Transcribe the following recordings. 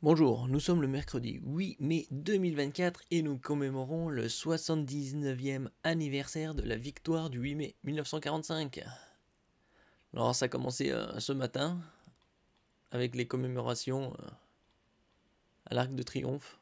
Bonjour, nous sommes le mercredi 8 mai 2024 et nous commémorons le 79e anniversaire de la victoire du 8 mai 1945. Alors ça a commencé ce matin avec les commémorations à l'Arc de Triomphe.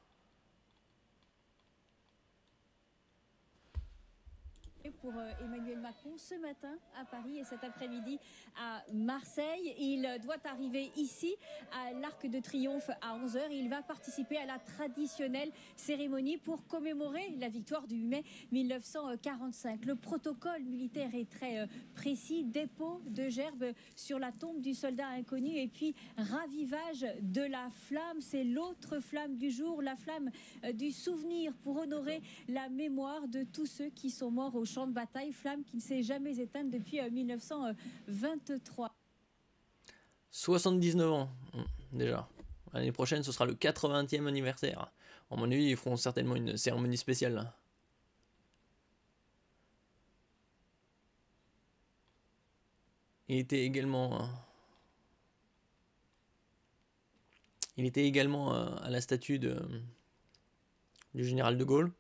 Pour Emmanuel Macron ce matin à Paris et cet après-midi à Marseille. Il doit arriver ici à l'Arc de Triomphe à 11 h. Il va participer à la traditionnelle cérémonie pour commémorer la victoire du 8 mai 1945. Le protocole militaire est très précis. Dépôt de gerbes sur la tombe du soldat inconnu et puis ravivage de la flamme. C'est l'autre flamme du jour, la flamme du souvenir pour honorer la mémoire de tous ceux qui sont morts au champ de bataille, flamme qui ne s'est jamais éteinte depuis 1923. 79 ans, déjà. L'année prochaine, ce sera le 80e anniversaire. À mon avis, ils feront certainement une cérémonie spéciale. Il était également à la statue du général de Gaulle.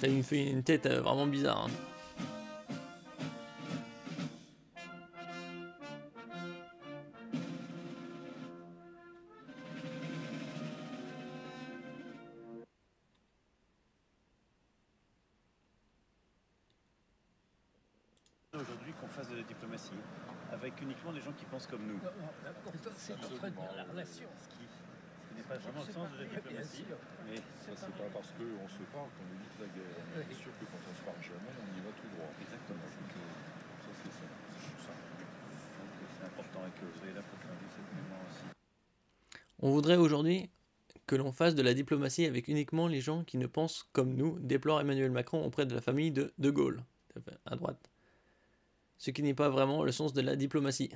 Ça lui fait une tête vraiment bizarre. Hein. Aujourd'hui qu'on fasse de la diplomatie avec uniquement des gens qui pensent comme nous. C'est entretenir la relation. Ce qui n'est pas vraiment le sens de la diplomatie. Mais C'est pas pas parce qu'on se parle qu'on évite la guerre. C'est sûr que quand on se parle jamais, on y va tout droit. exactement. Donc, ça, c'est ça. C'est tout ça. Donc c'est important et que vous soyez là pour traduire cette mémoire aussi. On voudrait aujourd'hui que l'on fasse de la diplomatie avec uniquement les gens qui ne pensent comme nous, déplore Emmanuel Macron auprès de la famille de De Gaulle, à droite. Ce qui n'est pas vraiment le sens de la diplomatie.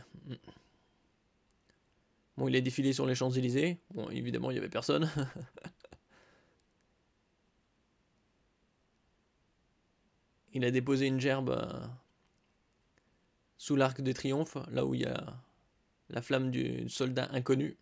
Bon, il a défilé sur les Champs-Élysées. Bon, évidemment, il n'y avait personne. Il a déposé une gerbe sous l'Arc de Triomphe, là où il y a la flamme du soldat inconnu.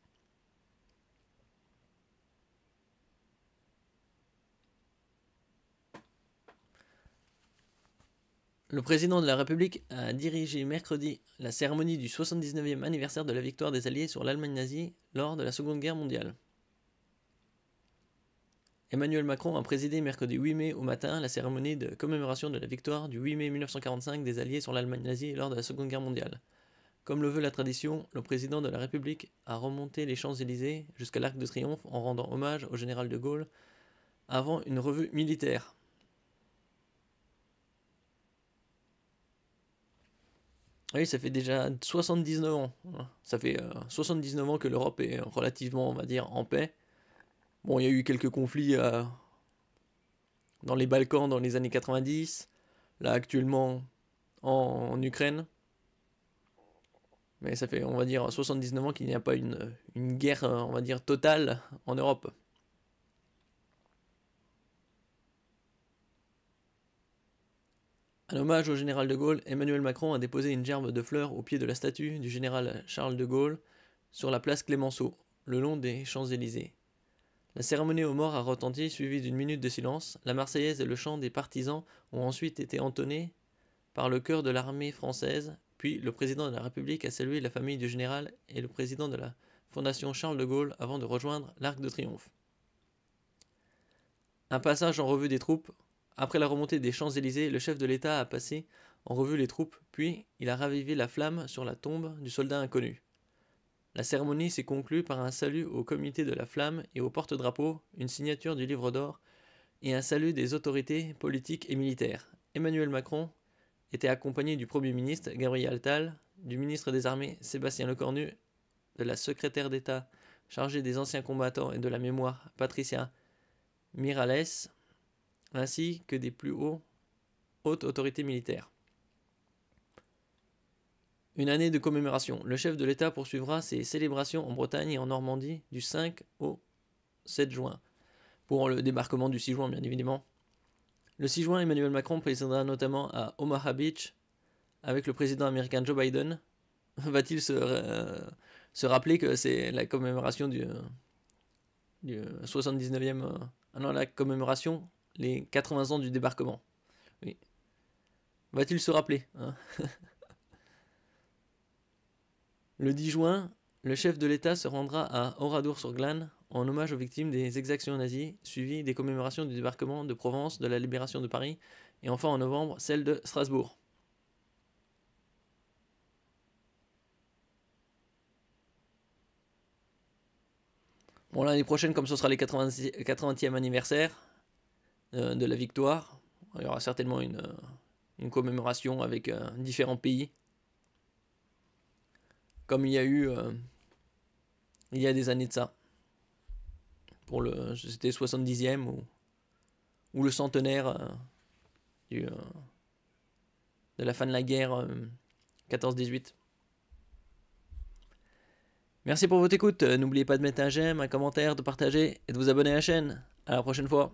Le président de la République a dirigé mercredi la cérémonie du 79e anniversaire de la victoire des Alliés sur l'Allemagne nazie lors de la Seconde Guerre mondiale. Emmanuel Macron a présidé mercredi 8 mai au matin la cérémonie de commémoration de la victoire du 8 mai 1945 des Alliés sur l'Allemagne nazie lors de la Seconde Guerre mondiale. Comme le veut la tradition, le président de la République a remonté les Champs-Élysées jusqu'à l'Arc de Triomphe en rendant hommage au général de Gaulle avant une revue militaire. Oui, ça fait déjà 79 ans. Ça fait 79 ans que l'Europe est relativement, on va dire, en paix. Bon, il y a eu quelques conflits dans les Balkans dans les années 90, là actuellement en Ukraine. Mais ça fait, on va dire, 79 ans qu'il n'y a pas une guerre, on va dire, totale en Europe. En hommage au général de Gaulle, Emmanuel Macron a déposé une gerbe de fleurs au pied de la statue du général Charles de Gaulle sur la place Clémenceau, le long des Champs-Élysées. La cérémonie aux morts a retenti, suivie d'une minute de silence. La Marseillaise et le chant des partisans ont ensuite été entonnés par le chœur de l'armée française, puis le président de la République a salué la famille du général et le président de la Fondation Charles de Gaulle avant de rejoindre l'Arc de Triomphe. Un passage en revue des troupes. Après la remontée des Champs-Élysées, le chef de l'État a passé en revue les troupes, puis il a ravivé la flamme sur la tombe du soldat inconnu. La cérémonie s'est conclue par un salut au comité de la flamme et au porte-drapeau, une signature du livre d'or et un salut des autorités politiques et militaires. Emmanuel Macron était accompagné du Premier ministre Gabriel Attal, du ministre des Armées Sébastien Lecornu, de la secrétaire d'État chargée des anciens combattants et de la mémoire Patricia Miralles, ainsi que des plus hautes autorités militaires. Une année de commémoration. Le chef de l'État poursuivra ses célébrations en Bretagne et en Normandie du 5 au 7 juin. pour le débarquement du 6 juin, bien évidemment. Le 6 juin, Emmanuel Macron présidera notamment à Omaha Beach avec le président américain Joe Biden. Va-t-il se rappeler que c'est la commémoration du 79e... non, la commémoration, les 80 ans du débarquement. Oui. Va-t-il se rappeler, hein? Le 10 juin, le chef de l'État se rendra à Oradour-sur-Glane en hommage aux victimes des exactions nazies, suivi des commémorations du débarquement de Provence, de la libération de Paris, et enfin en novembre, celle de Strasbourg. Bon, l'année prochaine, comme ce sera les 80e anniversaire de la victoire, il y aura certainement une commémoration avec différents pays. Comme il y a eu il y a des années de ça. C'était 70e ou le centenaire de la fin de la guerre 14-18. Merci pour votre écoute. N'oubliez pas de mettre un j'aime, un commentaire, de partager et de vous abonner à la chaîne. À la prochaine fois.